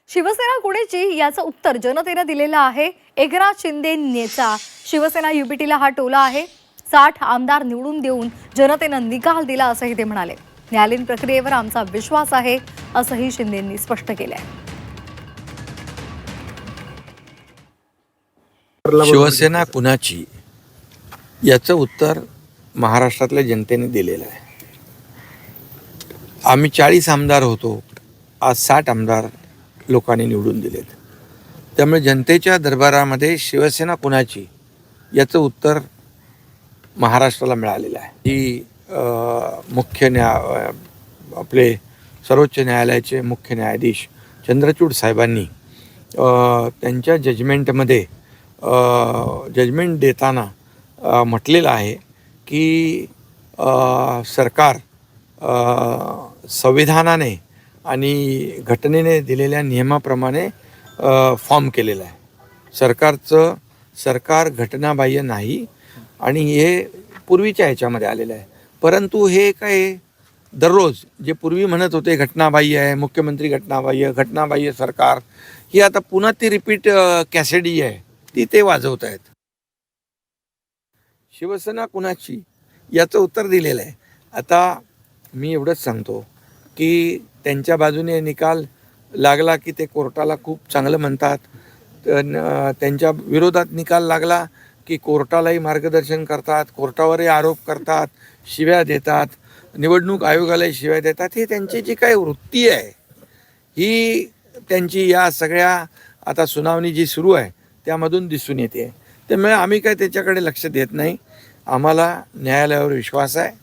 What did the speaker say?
शिवसेना कुणाची याचं उत्तर जनतेने दिलेलं आहे। एकनाथ शिंदेंचा शिवसेना युपीटीला हा टोला आहे। 60 आमदार निवडून देऊन जनतेनं निकाल दिला असंही ते म्हणाले। न्यायालयीन प्रक्रियेवर आमचा विश्वास आहे असंही शिंदेंनी स्पष्ट केलंय। शिवसेना कुणाची याचं उत्तर महाराष्ट्रातल्या जनतेने दिलेलं आहे। आम्ही 40 आमदार होतो, आज 60 आमदार लोकांनी निवडून दिलेत। त्यामुळे जनतेच्या दरबारामध्ये शिवसेना कुणाची याचं उत्तर महाराष्ट्राला मिळालेलं आहे। ही आपले सर्वोच्च न्यायालयाचे मुख्य न्यायाधीश चंद्रचूड साहेबांनी त्यांच्या जजमेंटमध्ये जजमेंट देताना म्हटलेलं आहे की सरकार संविधानाने आणि घटनेने दिलेल्या नियमाप्रमाणे फॉर्म केलेलं आहे। सरकार घटनाबाह्य नाही आणि हे पूर्वीच्या ह्याच्यामध्ये आलेलं आहे। परंतु हे काय दररोज जे पूर्वी म्हणत होते घटनाबाह्य आहे, मुख्यमंत्री घटनाबाह्य सरकार, ही आता पुन्हा ती रिपीट कॅसेडी आहे ती ते वाजवत आहेत। शिवसेना कुणाची याचं उत्तर दिलेलं आहे। आता मी एवढंच सांगतो की त्यांच्या बाजूने निकाल लागला की ते कोर्टाला खूप चांगलं म्हणतात, त्यांच्या विरोधात निकाल लागला की कोर्टालाही मार्गदर्शन करतात, कोर्टावरही आरोप करतात, शिव्या देतात, निवडणूक आयोगालाही शिव्या देतात। ही त्यांची जी काही वृत्ती आहे ही त्यांची या सगळ्या आता सुनावणी जी सुरू आहे त्यामधून दिसून येते। त्यामुळे आम्ही काय त्याच्याकडे लक्ष देत नाही। आम्हाला न्यायालयावर विश्वास आहे।